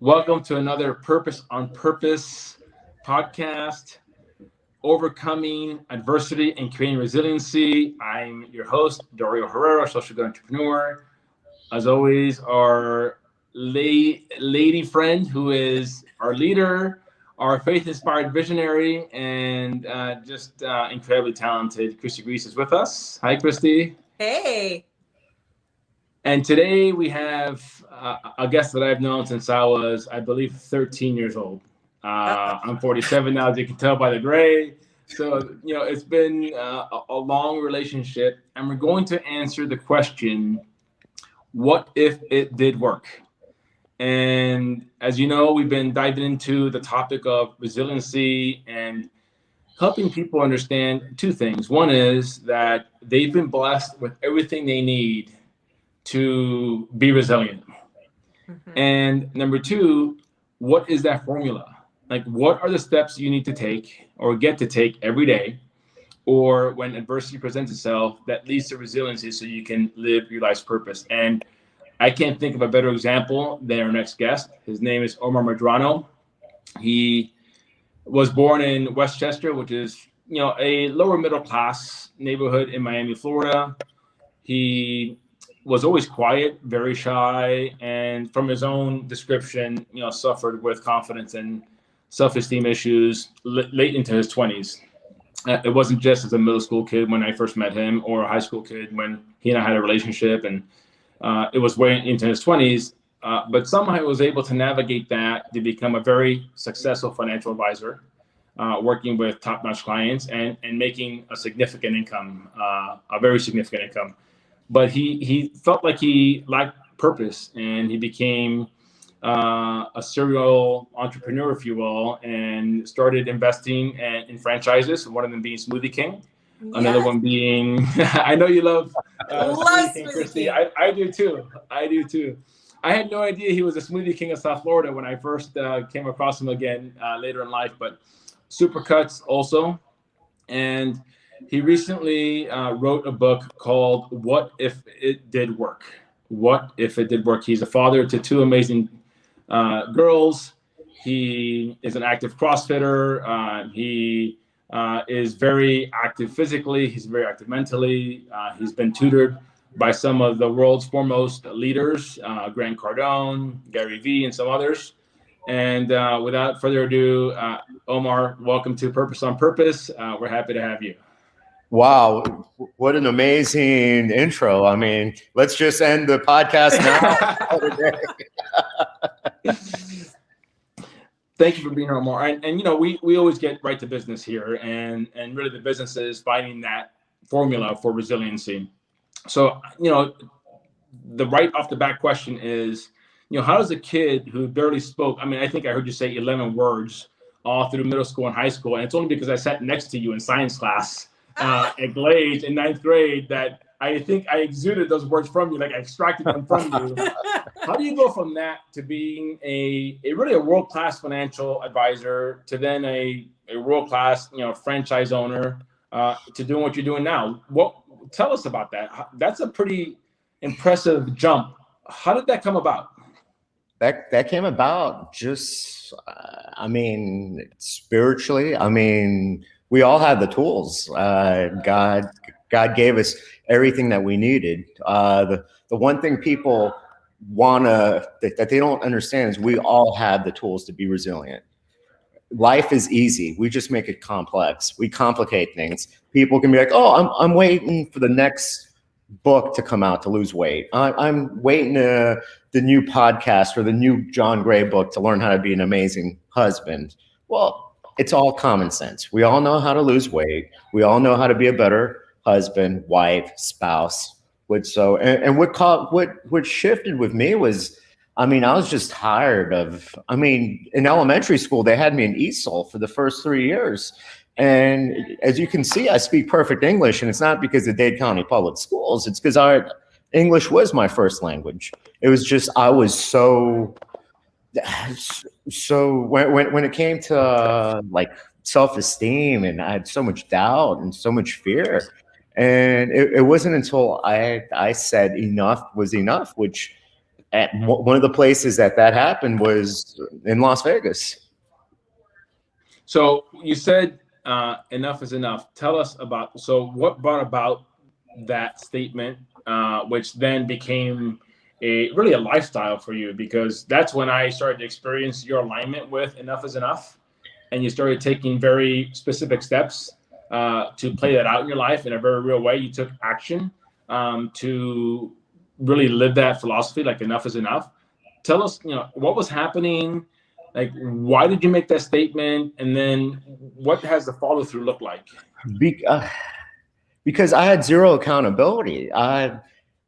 Welcome to another Purpose on Purpose podcast, Overcoming Adversity and Creating Resiliency. I'm your host, Dario Herrera, social good entrepreneur. As always, our lady friend who is our leader, our faith-inspired visionary, and just incredibly talented, Christy Grease is with us. Hi, Christy. Hey. And today we have a guest that I've known since I was, I believe, 13 years old. I'm 47 now, as you can tell by the gray. So, it's been a long relationship. And we're going to answer the question, what if it did work? And as you know, we've been diving into the topic of resiliency and helping people understand two things. One is that they've been blessed with everything they need to be resilient. Mm-hmm. And number two, what is that formula? Like, what are the steps you need to take or get to take every day, or when adversity presents itself, that leads to resiliency so you can live your life's purpose? And I can't think of a better example than our next guest. His name is Omar Medrano. He was born in Westchester, which is, a lower middle class neighborhood in Miami, Florida. He was always quiet, very shy, and from his own description, suffered with confidence and self-esteem issues late into his 20s. It wasn't just as a middle school kid when I first met him, or a high school kid when he and I had a relationship, and it was way into his 20s. But somehow he was able to navigate that to become a very successful financial advisor, working with top-notch clients and making a significant income, a very significant income. But he felt like he lacked purpose, and he became a serial entrepreneur, if you will, and started investing in franchises, one of them being Smoothie King, another one being, I know you love Smoothie King, Christy. I do too. I had no idea he was a Smoothie King of South Florida when I first came across him again later in life, but Supercuts also. And he recently wrote a book called What If It Did Work? What If It Did Work? He's a father to two amazing girls. He is an active CrossFitter. He is very active physically. He's very active mentally. He's been tutored by some of the world's foremost leaders, Grant Cardone, Gary Vee, and some others. And without further ado, Omar, welcome to Purpose on Purpose. We're happy to have you. Wow, what an amazing intro. I mean, let's just end the podcast now. Thank you for being here, Omar. And we always get right to business here, and really the business is finding that formula for resiliency. So, the right off the bat question is, how does a kid who barely spoke, I think I heard you say 11 words all through middle school and high school, and it's only because I sat next to you in science class at Glade in 9th grade that I think I exuded those words from you, like I extracted them from you. How do you go from that to being a really a world-class financial advisor, to then a world-class franchise owner, to doing what you're doing now? Tell us about that. That's a pretty impressive jump. How did that come about? That came about just, spiritually. We all had the tools. God gave us everything that we needed. The one thing people that they don't understand is we all have the tools to be resilient. Life is easy. We just make it complex. We complicate things. People can be like, "Oh, I'm waiting for the next book to come out to lose weight. I'm waiting the new podcast or the new John Gray book to learn how to be an amazing husband." Well, it's all common sense. We all know how to lose weight. We all know how to be a better husband, wife, spouse. What shifted with me was, I was just tired of, in elementary school, they had me in ESOL for the first 3 years. And as you can see, I speak perfect English, and it's not because of Dade County Public Schools. It's because English was my first language. It was just, I was so when it came to like self-esteem, and I had so much doubt and so much fear. And it wasn't until I said enough was enough, which one of the places that happened was in Las Vegas. So you said enough is enough. Tell us about, so what brought about that statement, which then became really a lifestyle for you, because that's when I started to experience your alignment with enough is enough, and you started taking very specific steps to play that out in your life in a very real way. You took action to really live that philosophy, like enough is enough. Tell us, what was happening. Like, why did you make that statement? And then what has the follow through look like? Because I had zero accountability. I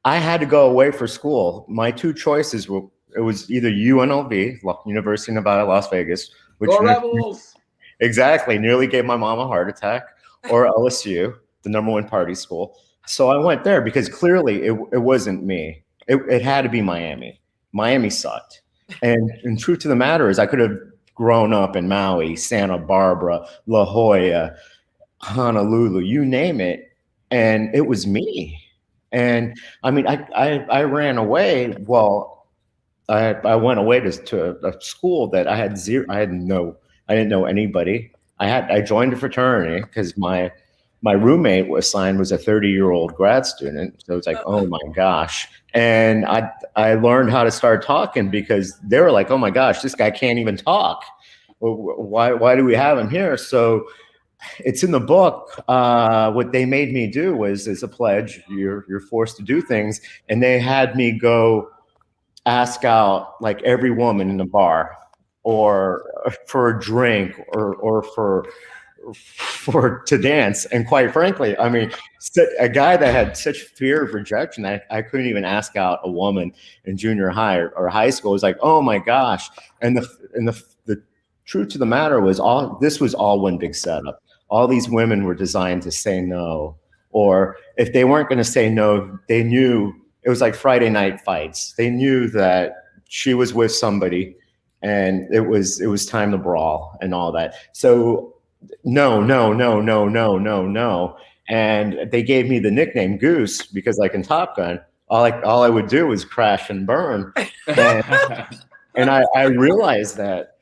had to go away for school. My two choices were, it was either UNLV, University of Nevada, Las Vegas, which Go Rebels! Exactly, nearly gave my mom a heart attack, or LSU, the #1 party school. So I went there because clearly it wasn't me. It had to be Miami. Miami sucked. And truth to the matter is I could have grown up in Maui, Santa Barbara, La Jolla, Honolulu, you name it, and it was me. And I mean, I ran away. Well, I went away to a school that I had zero. I didn't know anybody. I joined a fraternity because my roommate was a 30-year-old grad student. So it's like, oh my gosh. And I learned how to start talking because they were like, oh my gosh, this guy can't even talk. Well, why do we have him here? So it's in the book. What they made me do was, as a pledge, you're forced to do things, and they had me go ask out like every woman in the bar, or for a drink, or for to dance. And quite frankly, I mean, a guy that had such fear of rejection that I couldn't even ask out a woman in junior high or high school was like, oh my gosh. And the truth to the matter was, this was all one big setup. All these women were designed to say no, or if they weren't going to say no, they knew it was like Friday night fights. They knew that she was with somebody, and it was time to brawl and all that. So no, no, no, no, no, no, no. And they gave me the nickname Goose because, like in Top Gun, all I would do was crash and burn. And I realized that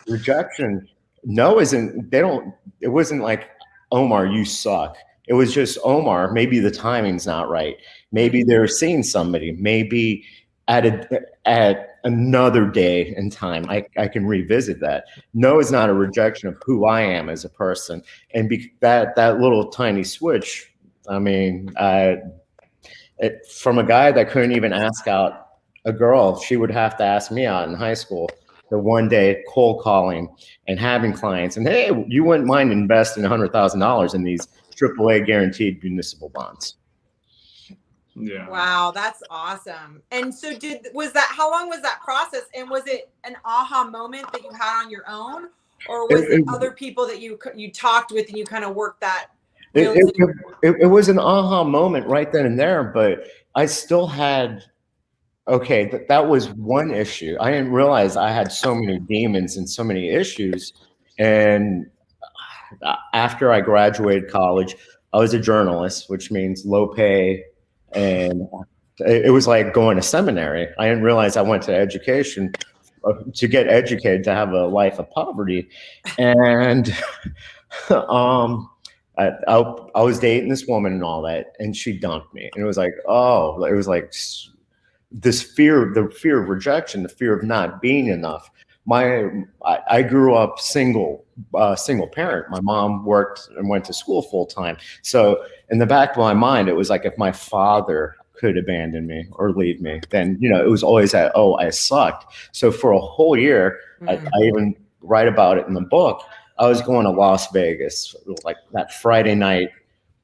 rejection, no, it wasn't like, Omar, you suck. It was just, Omar, maybe the timing's not right. Maybe they're seeing somebody. Maybe at another day and time, I can revisit that. No is not a rejection of who I am as a person. And that little tiny switch, I mean, from a guy that couldn't even ask out a girl, she would have to ask me out in high school. The one day cold calling and having clients, and hey, you wouldn't mind investing $100,000 in these AAA guaranteed municipal bonds. Yeah. Wow, that's awesome. And so how long was that process? And was it an aha moment that you had on your own, or was it other people that you talked with and you kind of worked that? It was an aha moment right then and there, but I still had, okay, that was one issue. I didn't realize I had so many demons and so many issues. And after I graduated college, I was a journalist, which means low pay. And it was like going to seminary. I didn't realize I went to education to get educated, to have a life of poverty. And I was dating this woman and all that, and she dumped me. And it was like, oh, it was like this fear, the fear of rejection, the fear of not being enough. I grew up single parent. My mom worked and went to school full time. So in the back of my mind, it was like, if my father could abandon me or leave me, then, it was always that, oh, I sucked. So for a whole year, I even write about it in the book. I was going to Las Vegas, like that Friday night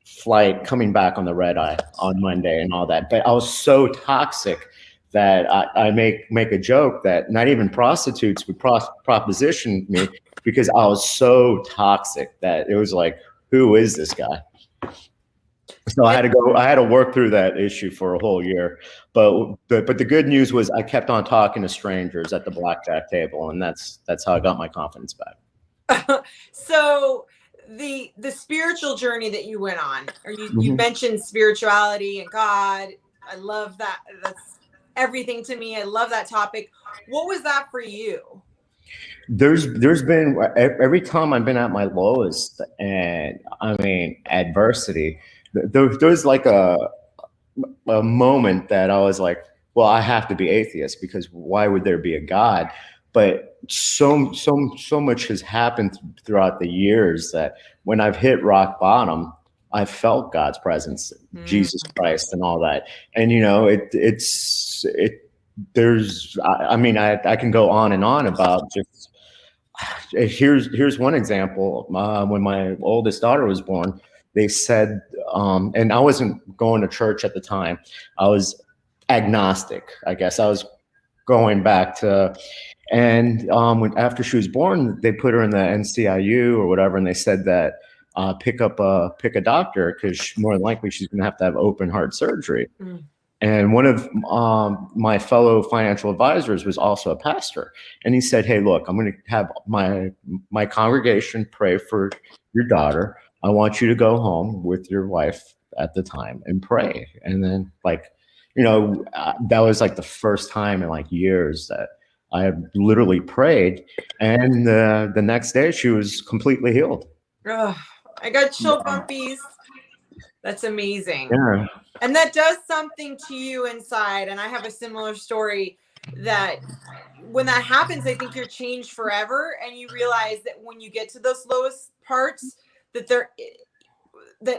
flight, coming back on the red eye on Monday and all that. But I was so toxic that I make a joke that not even prostitutes would proposition me, because I was so toxic that it was like, who is this guy? So I had to work through that issue for a whole year. But the good news was I kept on talking to strangers at the blackjack table, and that's how I got my confidence back. So the spiritual journey that you went on, or you mentioned spirituality and God. I love that. everything to me. I love that topic. What was that for you? There's been, every time I've been at my lowest, and I mean adversity, there's like a moment that I was like, well, I have to be atheist, because why would there be a God? But so much has happened throughout the years that when I've hit rock bottom, I've felt God's presence, Jesus Christ, and all that. And there's, I mean, I can go on and on about just. Here's one example. When my oldest daughter was born, they said, and I wasn't going to church at the time. I was agnostic, I guess. I was going back to, and after she was born, they put her in the NCIU or whatever, and they said that pick a doctor, because more than likely she's going to have open heart surgery. And one of my fellow financial advisors was also a pastor. And he said, hey, look, I'm going to have my congregation pray for your daughter. I want you to go home with your wife at the time and pray. And then, that was like the first time in like years that I had literally prayed. And the next day she was completely healed. Oh, I got chill bumpies. That's amazing. Yeah. And that does something to you inside. And I have a similar story that when that happens, I think you're changed forever. And you realize that when you get to those lowest parts, that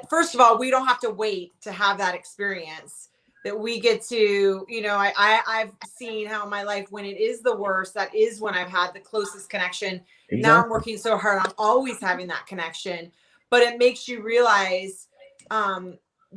first of all, we don't have to wait to have that experience, that we get to, I've seen how in my life, when it is the worst, that is when I've had the closest connection. Exactly. Now I'm working so hard on always having that connection, but it makes you realize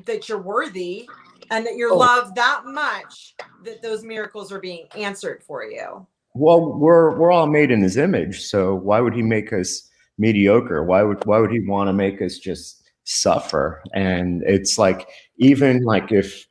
that you're worthy and that you're loved that much, that those miracles are being answered for you. Well, we're all made in his image, so why would he make us mediocre? Why would he want to make us just suffer? And it's like, even like, if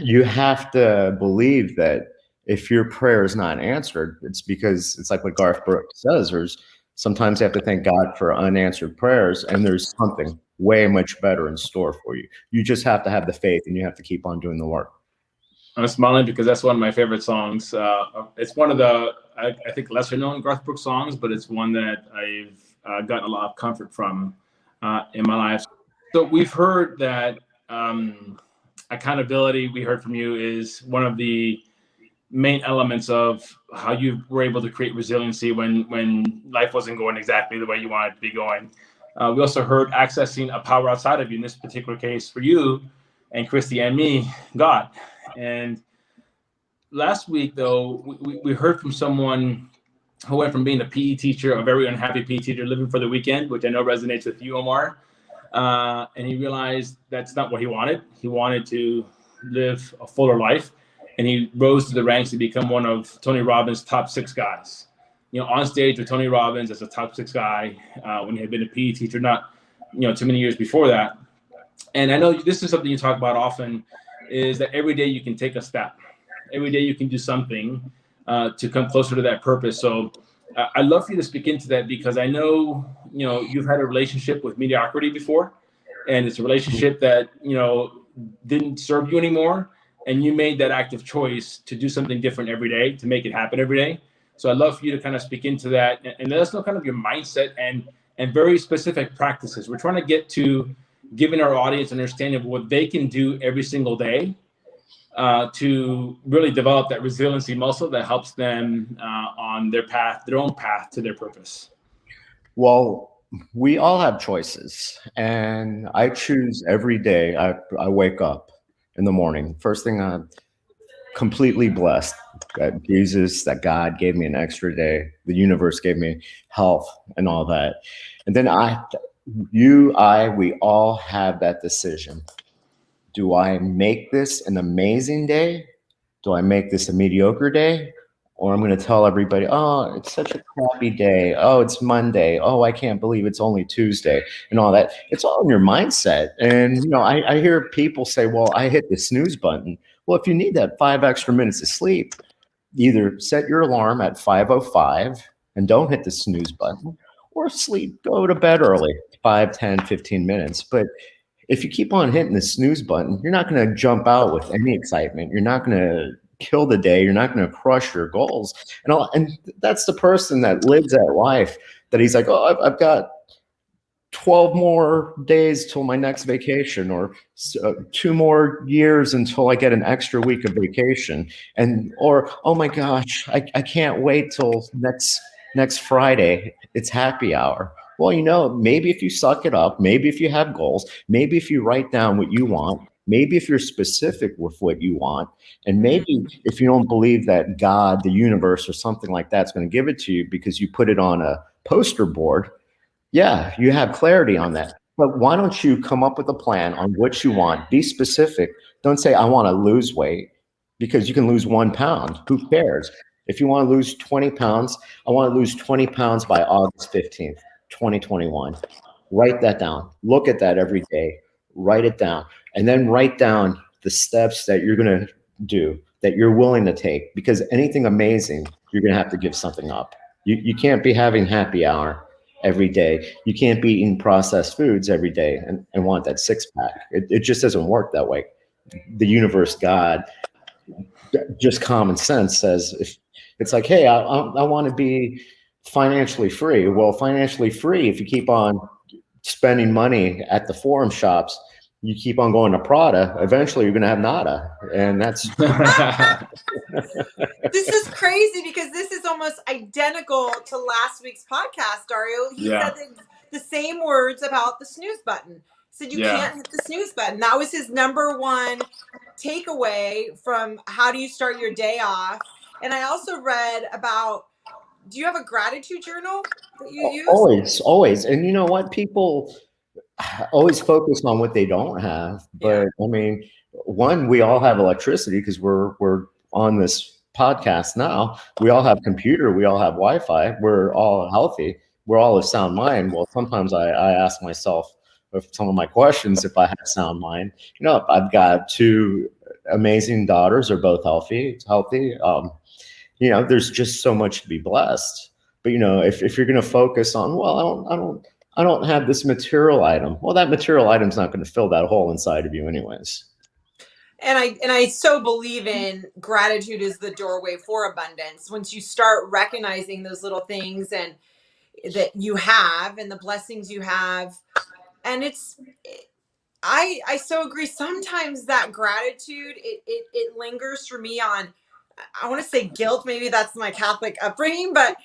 you have to believe that if your prayer is not answered, it's because it's like what Garth Brooks says, there's sometimes you have to thank God for unanswered prayers, and there's something way much better in store for you. You just have to have the faith, and you have to keep on doing the work. I'm smiling because that's one of my favorite songs. It's one of the, I think, lesser known Garth Brooks songs, but it's one that I've gotten a lot of comfort from in my life. So we've heard that accountability, we heard from you, is one of the main elements of how you were able to create resiliency when life wasn't going exactly the way you wanted it to be going. We also heard accessing a power outside of you, in this particular case for you and Christy and me, God. And last week, though, we heard from someone who went from being a PE teacher, a very unhappy PE teacher, living for the weekend, which I know resonates with you, Omar. And he realized that's not what he wanted. He wanted to live a fuller life. And he rose to the ranks to become one of Tony Robbins' top 6 guys. On stage with Tony Robbins as a top 6 guy when he had been a PE teacher, not too many years before that. And I know this is something you talk about often, is that every day you can take a step. Every day you can do something to come closer to that purpose. So I'd love for you to speak into that, because I know, you've had a relationship with mediocrity before, and it's a relationship that, didn't serve you anymore. And you made that active choice to do something different every day, to make it happen every day. So I'd love for you to kind of speak into that and let us know kind of your mindset and very specific practices. We're trying to get to giving our audience an understanding of what they can do every single day to really develop that resiliency muscle that helps them on their own path to their purpose. Well, we all have choices, and I choose every day. I wake up in the morning. First thing, I'm completely blessed that Jesus, that God gave me an extra day. The universe gave me health and all that. And then we all have that decision. Do I make this an amazing day? Do I make this a mediocre day? Or I'm going to tell everybody, oh, it's such a crappy day. Oh, it's Monday. Oh, I can't believe it's only Tuesday and all that. It's all in your mindset. And, I hear people say, well, I hit the snooze button. Well, if you need that 5 extra minutes of sleep, either set your alarm at 5:05 and don't hit the snooze button, or go to bed early, 5, 10, 15 minutes. But if you keep on hitting the snooze button, you're not going to jump out with any excitement. You're not going to kill the day. You're not going to crush your goals. And that's the person that lives that life that he's like, oh, I've got 12 more days till my next vacation, or 2 more years until I get an extra week of vacation. Or, oh my gosh, I can't wait till next Friday. It's happy hour. Well, maybe if you suck it up, maybe if you have goals, maybe if you write down what you want, maybe if you're specific with what you want, and maybe if you don't believe that God, the universe, or something like that's going to give it to you because you put it on a poster board, yeah, you have clarity on that. But why don't you come up with a plan on what you want? Be specific. Don't say, I want to lose weight, because you can lose 1 pound. Who cares? If you want to lose 20 pounds, I want to lose 20 pounds by August 15th, 2021. Write that down. Look at that every day. Write it down. And then write down the steps that you're going to do, that you're willing to take, because anything amazing, you're going to have to give something up. You can't be having happy hour every day. You can't be eating processed foods every day and want that 6-pack. It just doesn't work that way. The universe, God, just common sense says, if it's like, hey, I want to be financially free. Well, financially free, if you keep on spending money at the forum shops, you keep on going to Prada, eventually you're going to have nada. And that's this is crazy, because this is almost identical to last week's podcast, Dario. He said the same words about the snooze button. He said you can't hit the snooze button. That was his number one takeaway from how do you start your day off. And I also read about, do you have a gratitude journal that you use? Always. And you know what? People always focus on what they don't have. But I mean, one, we all have electricity because we're on this podcast now. We all have computer. We all have Wi-Fi. We're all healthy. We're all of sound mind. Well, sometimes I ask myself with some of my questions if I have sound mind. I've got 2 amazing daughters. They're both healthy. There's just so much to be blessed. But if you're going to focus on, well, I don't have this material item. Well, that material item's not going to fill that hole inside of you anyways. And I so believe in gratitude is the doorway for abundance. Once you start recognizing those little things and that you have and the blessings you have, and I so agree. Sometimes that gratitude, it lingers for me on, I want to say guilt. Maybe that's my Catholic upbringing, but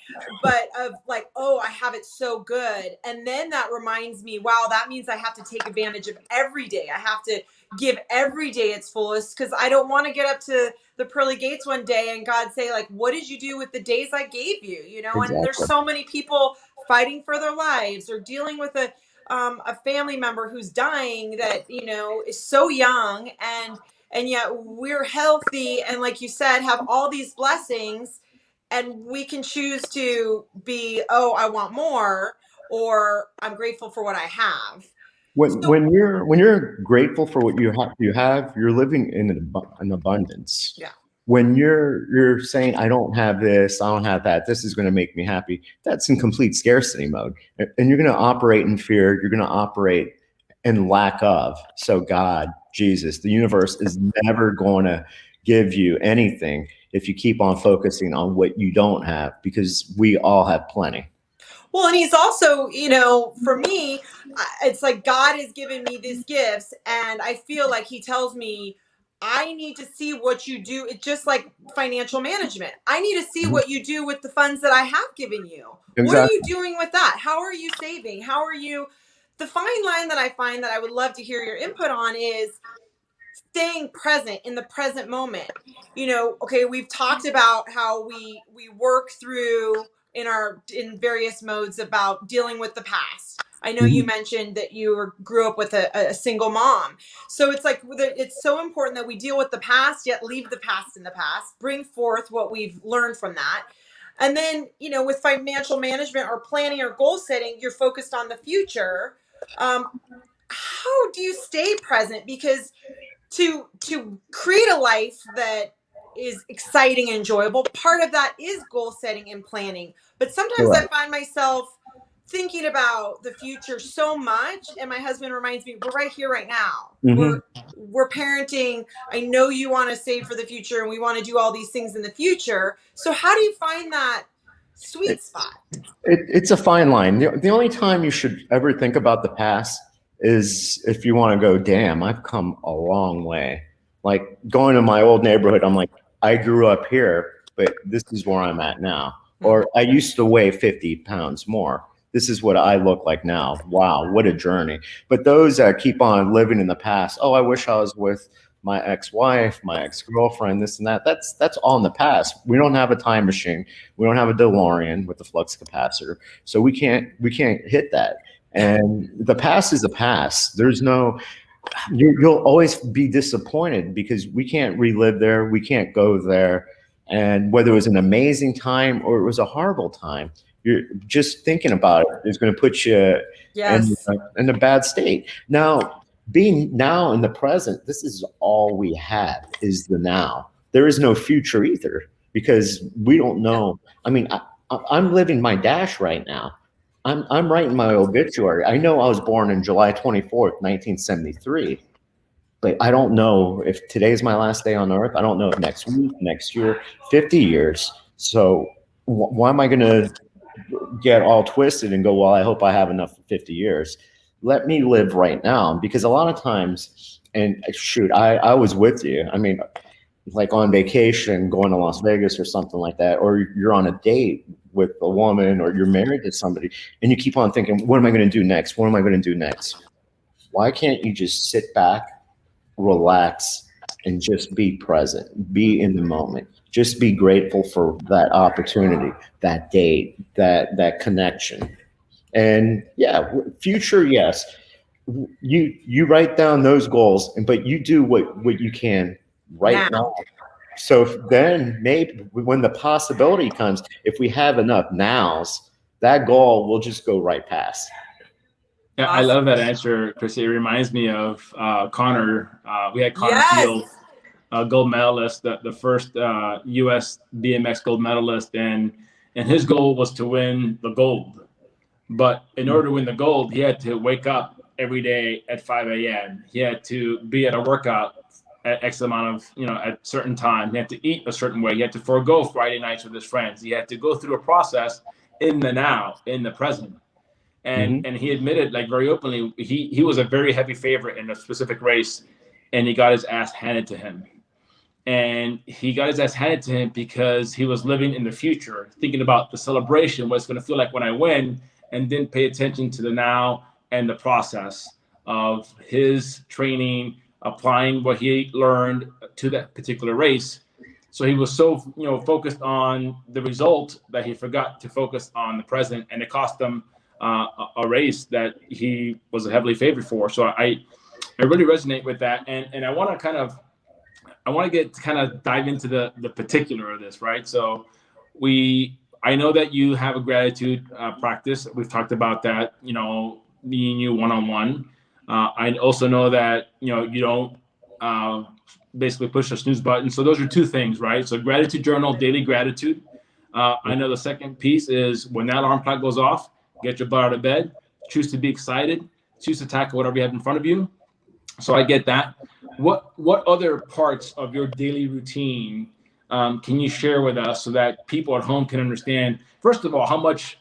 of like, oh, I have it so good. And then that reminds me, wow, that means I have to take advantage of every day. I have to give every day its fullest, because I don't want to get up to the pearly gates one day and God say, like, what did you do with the days I gave you? Exactly. And there's so many people fighting for their lives or dealing with a family member who's dying that, is so young, and yet we're healthy and, like you said, have all these blessings, and we can choose to be, oh, I want more, or I'm grateful for what I have. When you're grateful for what you have, you're living in an abundance. Yeah. When you're saying, I don't have this, I don't have that, this is going to make me happy, that's in complete scarcity mode. And you're going to operate in fear. You're going to operate in lack of. So God, Jesus, the universe is never going to give you anything if you keep on focusing on what you don't have, because we all have plenty. Well, and he's also, for me, it's like God has given me these gifts, and I feel like he tells me, I need to see what you do. It's just like financial management. I need to see what you do with the funds that I have given you. Exactly. What are you doing with that? How are you saving? How are you? The fine line that I find that I would love to hear your input on is staying present in the present moment. Okay, we've talked about how we work through in various modes about dealing with the past. I know you mentioned that you grew up with a single mom. So it's like, it's so important that we deal with the past, yet leave the past in the past, bring forth what we've learned from that. And then, with financial management or planning or goal setting, you're focused on the future. How do you stay present? Because to create a life that is exciting and enjoyable, part of that is goal setting and planning. But sometimes I find myself thinking about the future so much, and my husband reminds me, we're right here, right now. Mhm. We're parenting. I know you want to save for the future, and we want to do all these things in the future. So how do you find that sweet spot? It's a fine line. The only time you should ever think about the past is if you want to go, damn, I've come a long way. Like going to my old neighborhood, I'm like, I grew up here, but this is where I'm at now. Or I used to weigh 50 pounds more. This is what I look like now. Wow, what a journey. But those that keep on living in the past, oh, I wish I was with my ex-wife, my ex-girlfriend, this and that. That's all in the past. We don't have a time machine. We don't have a DeLorean with the flux capacitor. So we can't hit that. And the past is the past. There's no you'll always be disappointed because we can't relive there. We can't go there. And whether it was an amazing time or it was a horrible time, you're just thinking about it is going to put you Yes. in a bad state. Now, being now in the present, this is all we have is the now. There is no future either because we don't know. I mean, I'm living my dash right now. I'm writing my obituary. I know I was born in July 24th, 1973, but I don't know if today's my last day on earth. I don't know if next week, next year, 50 years. So why am I going to get all twisted and go, well, I hope I have enough for 50 years. Let me live right now. Because a lot of times, and shoot, I was with you. I mean, like on vacation, going to Las Vegas or something like that, or you're on a date with a woman or you're married to somebody and you keep on thinking, what am I going to do next? What am I going to do next? Why can't you just sit back, relax, and just be present, be in the moment, just be grateful for that opportunity, that date, that connection. And yeah, future, yes, you write down those goals, but you do what you can right now. So then maybe when the possibility comes, if we have enough nows, that goal will just go right past. Yeah, I love that answer, Chris. It reminds me of Connor. We had Connor Field, gold medalist, the first U.S. BMX gold medalist, and his goal was to win the gold. But in order to win the gold, he had to wake up every day at 5 a.m. He had to be at a workout at X amount of, at certain time. He had to eat a certain way. He had to forego Friday nights with his friends. He had to go through a process in the now, in the present. And he admitted, like, very openly, he was a very heavy favorite in a specific race, and he got his ass handed to him. And he got his ass handed to him because he was living in the future, thinking about the celebration, what it's going to feel like when I win, and didn't pay attention to the now and the process of his training, applying what he learned to that particular race. So he was so, focused on the result that he forgot to focus on the present, and it cost him a race that he was heavily favored for. So I really resonate with that, and I want to dive into the particular of this, right? So I know that you have a gratitude practice. We've talked about that, me and you one-on-one. I also know that, you don't basically push a snooze button. So those are two things, right? So gratitude journal, daily gratitude. I know the second piece is when that alarm clock goes off, get your butt out of bed, choose to be excited, choose to tackle whatever you have in front of you. So I get that. What other parts of your daily routine can you share with us so that people at home can understand, first of all, how much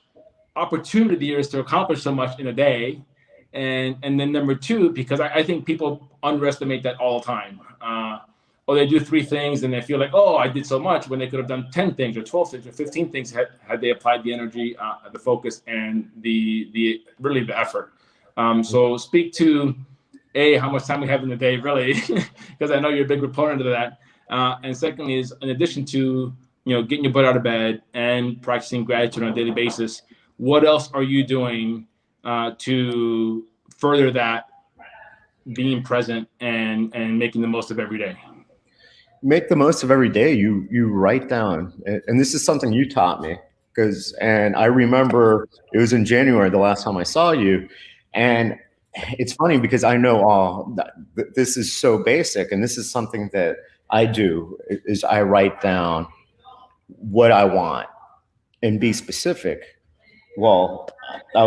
opportunity there is to accomplish so much in a day? And then number two, because I think people underestimate that all the time. Or they do 3 things and they feel like, oh, I did so much when they could have done 10 things or 12 things or 15 things had they applied the energy, the focus, and the really the effort. So speak to, how much time we have in the day, really, because I know you're a big proponent of that. And secondly is, in addition to, getting your butt out of bed and practicing gratitude on a daily basis, what else are you doing to further that being present and making the most of every day? Make the most of every day. You write down, and this is something you taught me, and I remember it was in January the last time I saw you, and it's funny because I know this is so basic, and this is something that I do is I write down what I want and be specific. well, I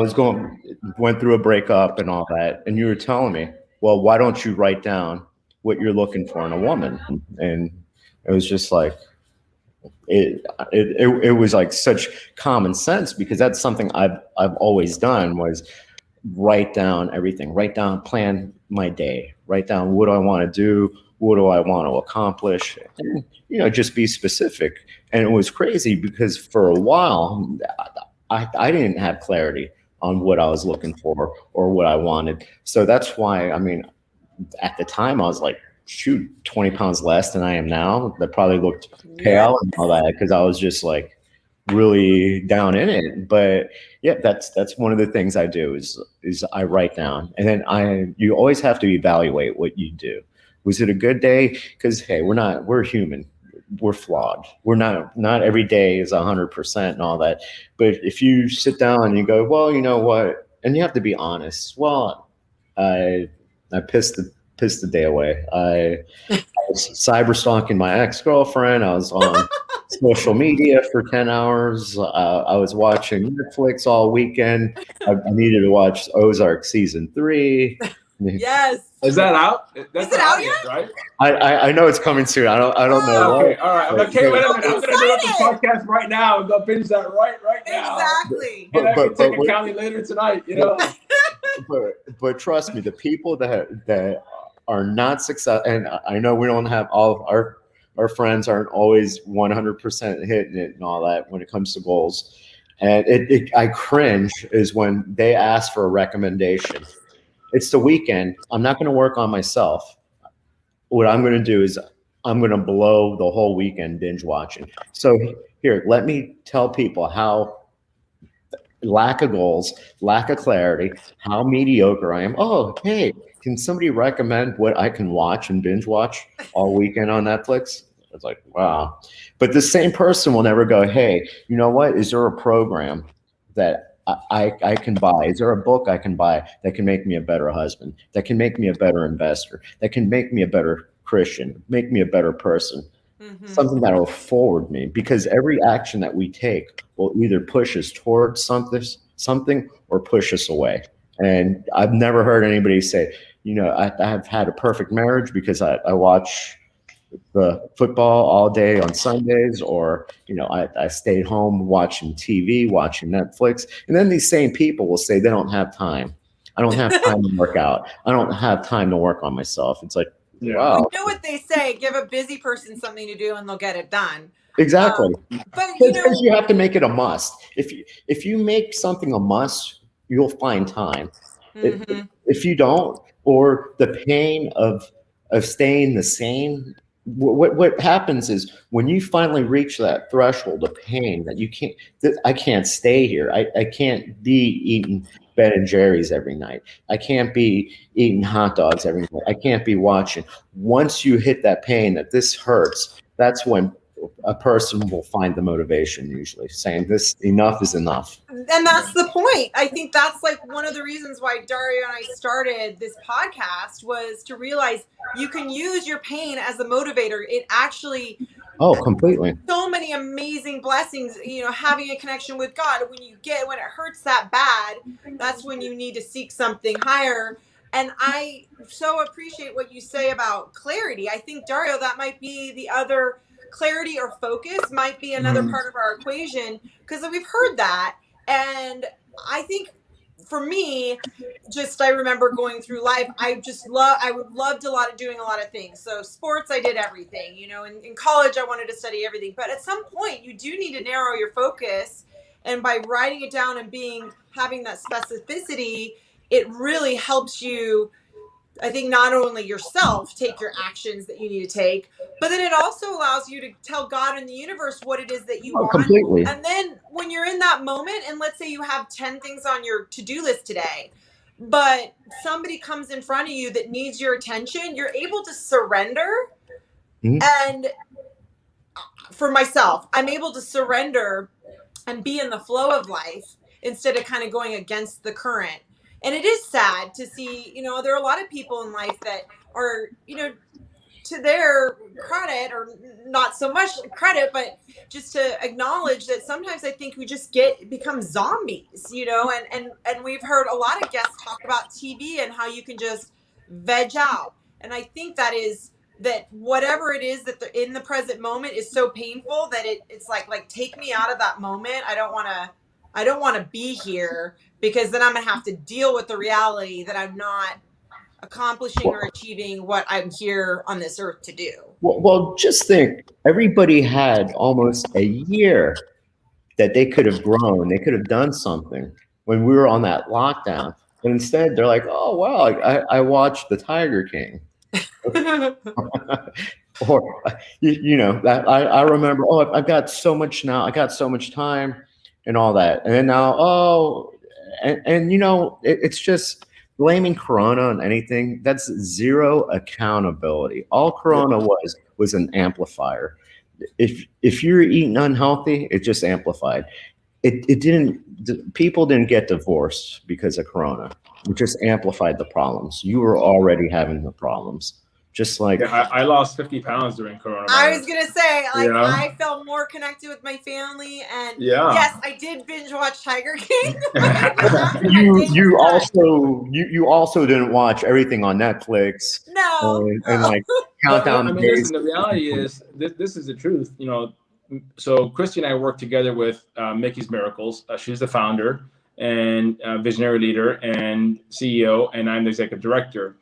went through a breakup and all that, and you were telling me, well, why don't you write down what you're looking for in a woman? And it was just like, it was like such common sense, because that's something I've always done, was write down everything, write down, plan my day, write down what I want to do, what do I want to accomplish, and just be specific. And it was crazy because for a while I didn't have clarity on what I was looking for or what I wanted. So that's why, I mean, at the time I was like, shoot, 20 pounds less than I am now. That probably looked pale and all that, because I was just like really down in it. But yeah, that's one of the things I do is I write down, and then you always have to evaluate what you do. Was it a good day? Because hey, we're human. We're flawed. We're not every day is 100% and all that. But if you sit down and you go, well, you know what, and you have to be honest. Well, I pissed the day away. I was cyber stalking my ex-girlfriend. I was on social media for 10 hours. I was watching Netflix all weekend. I needed to watch Ozark season 3. Yes. Is that out? Is it out yet? Right? I know it's coming soon. I don't know. Okay, all right. Okay, wait a minute. I'm gonna interrupt the podcast right now and go binge that right now. Exactly. And I can take a county later tonight. But trust me, the people that are not successful, and I know we don't have all of our friends aren't always 100% hitting it and all that when it comes to goals. And I cringe is when they ask for a recommendation. It's the weekend. I'm not going to work on myself. What I'm going to do is I'm going to blow the whole weekend binge watching. So here, let me tell people how lack of goals, lack of clarity, how mediocre I am. Oh, hey, can somebody recommend what I can watch and binge watch all weekend on Netflix? It's like, wow. But the same person will never go, hey, you know what? Is there a program that I can buy? Is there a book I can buy that can make me a better husband, that can make me a better investor, that can make me a better Christian, make me a better person? Mm-hmm. Something that will forward me, because every action that we take will either push us towards something or push us away. And I've never heard anybody say, I've had a perfect marriage because I watch the football all day on Sundays, or I stayed home watching TV, watching Netflix. And then these same people will say they don't have time. I don't have time to work out. I don't have time to work on myself. It's like, wow. You know what they say, give a busy person something to do and they'll get it done. Exactly. But because you have to make it a must. If you make something a must, you'll find time. Mm-hmm. If you don't, or the pain of staying the same, what happens is when you finally reach that threshold of pain that you can't, I can't stay here. I can't be eating Ben and Jerry's every night. I can't be eating hot dogs every night. I can't be watching. Once you hit that pain that this hurts, that's when a person will find the motivation, usually saying this enough is enough. And that's the point. I think that's like one of the reasons why Dario and I started this podcast, was to realize you can use your pain as a motivator. It actually, completely, so many amazing blessings, having a connection with God. When it hurts that bad, that's when you need to seek something higher. And I so appreciate what you say about clarity. I think, Dario, that might be the other, clarity or focus might be another part of our equation, because we've heard that. And I think for me, I remember going through life, I loved doing a lot of things. So sports, I did everything, in college, I wanted to study everything. But at some point you do need to narrow your focus. And by writing it down and having that specificity, it really helps you, I think, not only yourself take your actions that you need to take, but then it also allows you to tell God and the universe what it is that you want. Completely. And then when you're in that moment, and let's say you have 10 things on your to-do list today, but somebody comes in front of you that needs your attention, you're able to surrender. Mm-hmm. And for myself, I'm able to surrender and be in the flow of life instead of kind of going against the current. And it is sad to see, there are a lot of people in life that are, to their credit or not so much credit, but just to acknowledge that sometimes I think we just become zombies, you know, and we've heard a lot of guests talk about TV and how you can just veg out. And I think that whatever it is that in the present moment is so painful that it's like take me out of that moment. I don't want to be here, because then I'm gonna have to deal with the reality that I'm not accomplishing or achieving what I'm here on this earth to do. Well, just think, everybody had almost a year that they could have grown, they could have done something when we were on that lockdown. But instead, they're like, oh, wow, I watched The Tiger King. Or, you know, that I remember, oh, I've got so much now, I got so much time and all that. And then now, oh, and you know, it's just blaming Corona on anything. That's zero accountability. All Corona was an amplifier. If you're eating unhealthy, it just amplified. It didn't, people didn't get divorced because of Corona. It just amplified the problems. You were already having the problems. Just like, yeah, I lost 50 pounds during coronavirus. I was gonna say, like, you know? I felt more connected with my family, and yeah, yes, I did binge watch Tiger King. you also didn't watch everything on Netflix. No, and like count down. I mean, listen, the reality is this is the truth. You know, so Christy and I work together with Mickey's Miracles. She's the founder and visionary leader and CEO, and I'm the executive director.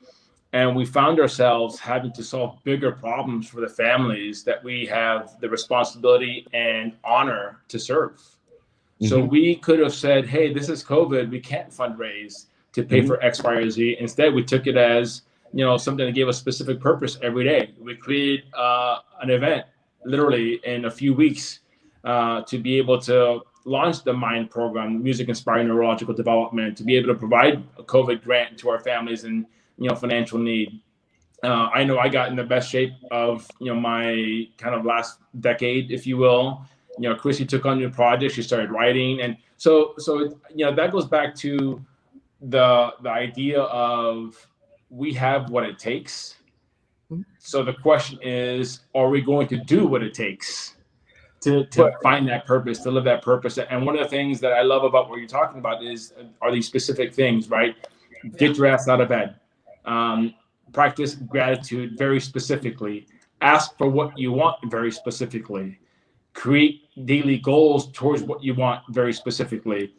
And we found ourselves having to solve bigger problems for the families that we have the responsibility and honor to serve. Mm-hmm. So we could have said, hey, this is COVID. We can't fundraise to pay for X, Y, or Z. Instead, we took it as, you know, something that gave us specific purpose every day. We created an event literally in a few weeks to be able to launch the MIND program, Music Inspiring Neurological Development, to be able to provide a COVID grant to our families and, you know, financial need. I know I got in the best shape of, you know, my kind of last decade, if you will. You know, Chrissy took on new projects. She started writing. And so, you know, that goes back to the idea of we have what it takes. So the question is, are we going to do what it takes to find that purpose, to live that purpose? And one of the things that I love about what you're talking about are these specific things, right? Get your ass out of bed. Practice gratitude very specifically. Ask for what you want very specifically. Create daily goals towards what you want very specifically.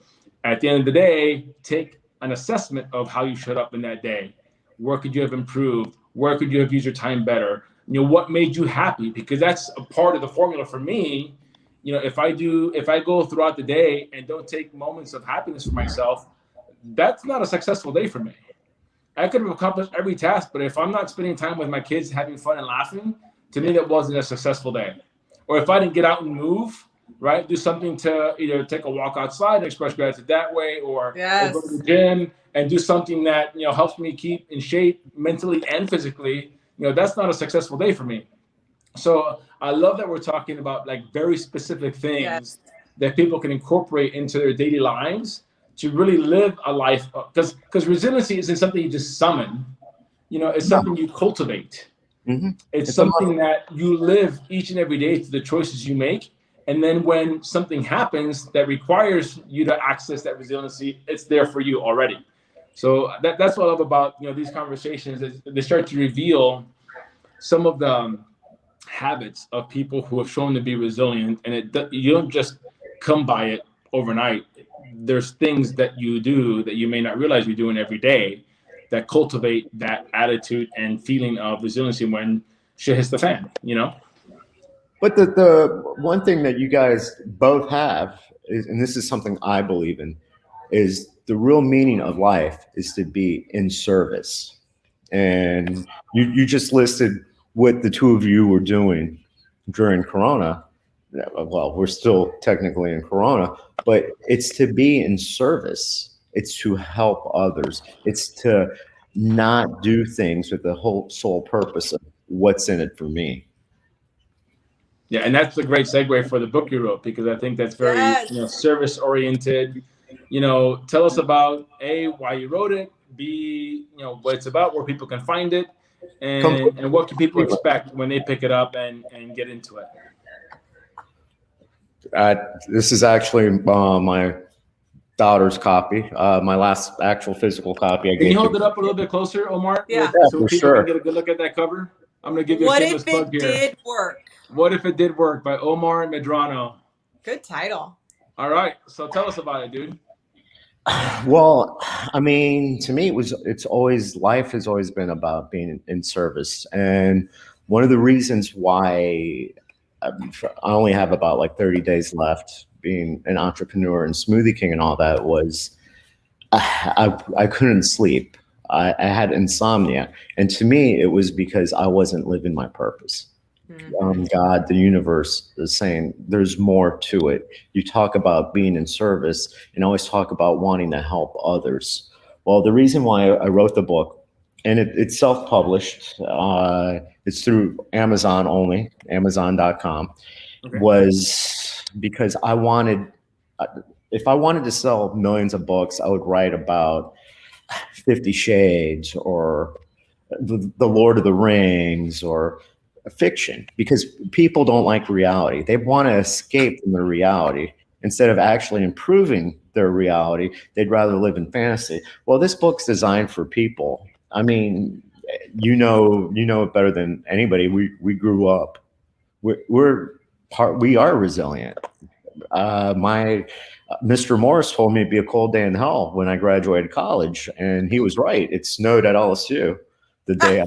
At the end of the day, take an assessment of how you showed up in that day. Where could you have improved? Where could you have used your time better? You know, what made you happy? Because that's a part of the formula for me. You know, if I go throughout the day and don't take moments of happiness for myself, that's not a successful day for me. I could have accomplished every task, but if I'm not spending time with my kids, having fun and laughing, to me, that wasn't a successful day. Or if I didn't get out and move, right, do something to either take a walk outside and express gratitude that way, or go to the gym and do something that, you know, helps me keep in shape mentally and physically, you know, that's not a successful day for me. So I love that we're talking about like very specific things that people can incorporate into their daily lives to really live a life, because resiliency isn't something you just summon, you know, it's something you cultivate. Mm-hmm. It's something that you live each and every day through the choices you make. And then when something happens that requires you to access that resiliency, it's there for you already. So that's what I love about, you know, these conversations, is they start to reveal some of the habits of people who have shown to be resilient, and you don't just come by it overnight. There's things that you do that you may not realize you're doing every day that cultivate that attitude and feeling of resiliency when shit hits the fan, you know? But the one thing that you guys both have is, and this is something I believe in, is the real meaning of life is to be in service. And you just listed what the two of you were doing during Corona. Well, we're still technically in Corona, but it's to be in service. It's to help others. It's to not do things with the whole sole purpose of what's in it for me. Yeah, and that's a great segue for the book you wrote, because I think that's very you know, service oriented. You know, tell us about A, why you wrote it, B, you know, what it's about, where people can find it, and what can people expect when they pick it up and get into it? This is actually my daughter's copy. My last actual physical copy. Can you hold it up a little bit closer, Omar? Yeah. So for people sure. can get a good look at that cover. I'm going to give you a What shameless if plug it here. did work? What If It Did Work by Omar Medrano. Good title. All right. So tell us about it, dude. Well, I mean, to me, life has always been about being in service. And one of the reasons why I only have about like 30 days left being an entrepreneur and Smoothie King and all that was I couldn't sleep. I had insomnia. And to me, it was because I wasn't living my purpose. God, the universe is saying there's more to it. You talk about being in service and always talk about wanting to help others. Well, the reason why I wrote the book, and it's self-published, it's through Amazon only, Amazon.com, Okay. was because if I wanted to sell millions of books, I would write about 50 Shades or the Lord of the Rings or fiction, because people don't like reality. They want to escape from their reality instead of actually improving their reality. They'd rather live in fantasy. Well, this book's designed for people. I mean, you know it better than anybody. We grew up. We are resilient. My Mr. Morris told me it'd be a cold day in hell when I graduated college, and he was right. It snowed at LSU the day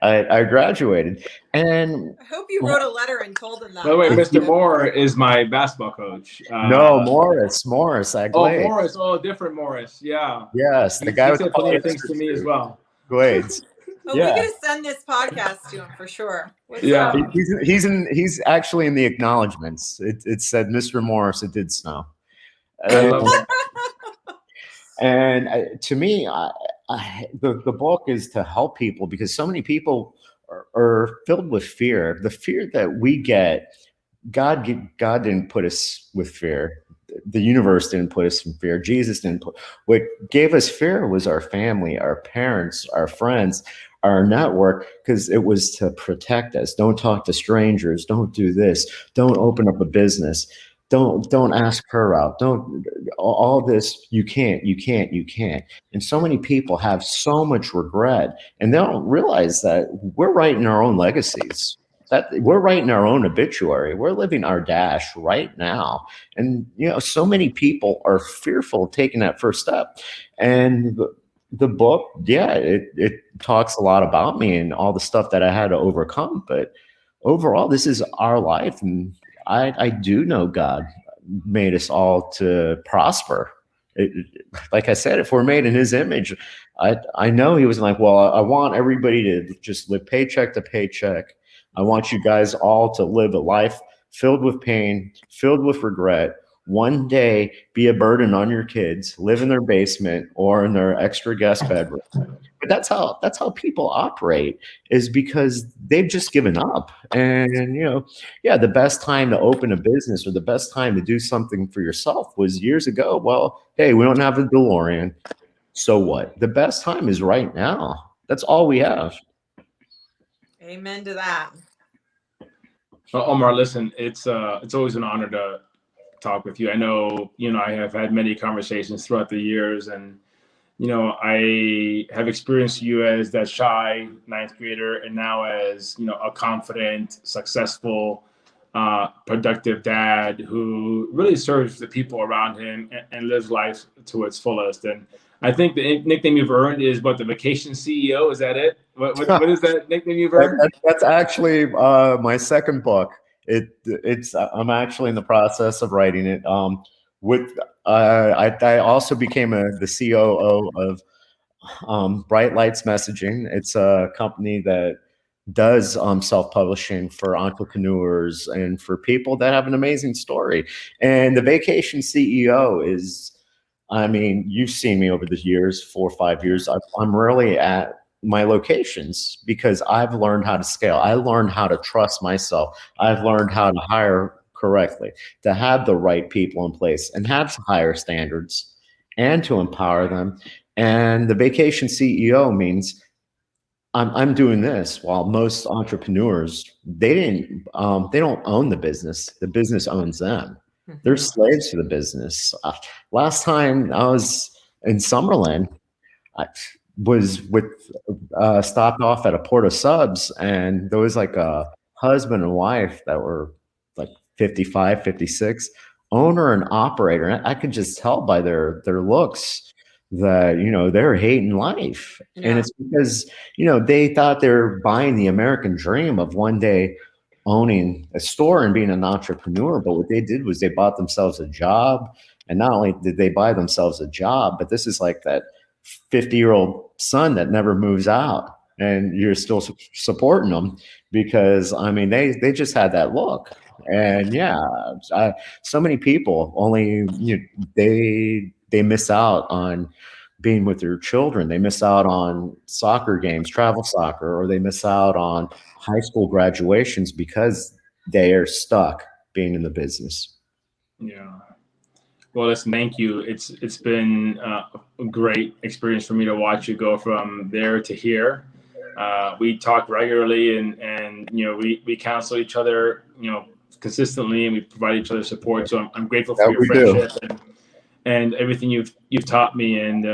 I graduated. And I hope you wrote a letter and told him that. By the way, Mr. Moore is my basketball coach. No, Morris. Oh, Morris. Oh, different Morris. Yeah. Yes, the guy he with said plenty of things to me as well. Glades. Oh, yeah. We gotta send this podcast to him for sure. What's up? He's actually in the acknowledgments. It said, Mr. Morris, it did snow. I love it. And to me, the book is to help people, because so many people are filled with fear. The fear that we get, God didn't put us with fear. The universe didn't put us in fear. Jesus didn't put. What gave us fear was our family, our parents, our friends, our network, because it was to protect us. Don't talk to strangers. Don't do this. Don't open up a business. Don't ask her out. Don't all this. You can't. And so many people have so much regret, and they don't realize that we're writing our own legacies. That we're writing our own obituary. We're living our dash right now. And, so many people are fearful of taking that first step. And the book, it talks a lot about me and all the stuff that I had to overcome. But overall, this is our life. And I do know God made us all to prosper. Like I said, if we're made in his image, I know he was like, well, I want everybody to just live paycheck to paycheck. I want you guys all to live a life filled with pain, filled with regret. One day, be a burden on your kids, live in their basement or in their extra guest bedroom. But that's how people operate, is because they've just given up. And the best time to open a business or the best time to do something for yourself was years ago. Well, hey, we don't have a DeLorean, so what? The best time is right now. That's all we have. Amen to that. Well, Omar, listen, it's always an honor to talk with you. I know, I have had many conversations throughout the years, and, I have experienced you as that shy ninth grader, and now as, a confident, successful, productive dad who really serves the people around him and lives life to its fullest. And I think the nickname you've earned is the vacation CEO. Is that it? What is that nickname you've earned? That's actually my second book. I'm actually in the process of writing it. I also became the COO of Bright Lights Messaging. It's a company that does self-publishing for entrepreneurs and for people that have an amazing story. And the vacation CEO is, you've seen me over the years, 4 or 5 years. I'm really at my locations because I've learned how to scale. I learned how to trust myself. I've learned how to hire correctly, to have the right people in place and have higher standards and to empower them. And the vacation CEO means I'm doing this, while most entrepreneurs, they don't own the business. The business owns them. They're slaves to the business. Last time I was in Summerlin, I was with stopped off at a Port of Subs, and there was like a husband and wife that were like 55, 56, owner and operator. And I could just tell by their looks that, you know, they're hating life. Yeah. And it's because, you know, they thought they were buying the American dream of one day owning a store and being an entrepreneur. But what they did was they bought themselves a job. And not only did they buy themselves a job, but this is like that 50-year-old son that never moves out, and you're still supporting them because, I mean, they just had that look. And yeah, so many people only, you know, they miss out on being with their children. They miss out on soccer games, travel soccer, or they miss out on high school graduations because they are stuck being in the business. Yeah. Well, listen, thank you. It's been a great experience for me to watch you go from there to here. We talk regularly, and you know, we counsel each other, you know, consistently, and we provide each other support. So I'm grateful for your friendship and everything you've taught me. And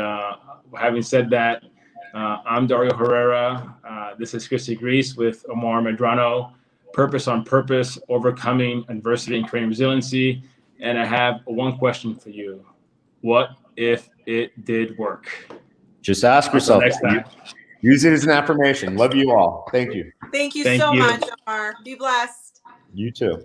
having said that, I'm Dario Herrera. This is Christy Grease with Omar Medrano. Purpose on Purpose: Overcoming Adversity and Creating Resiliency. And I have one question for you. What if it did work? Just ask yourself. Next time. Use it as an affirmation. Love you all. Thank you. Thank you so much, Omar. Be blessed. You too.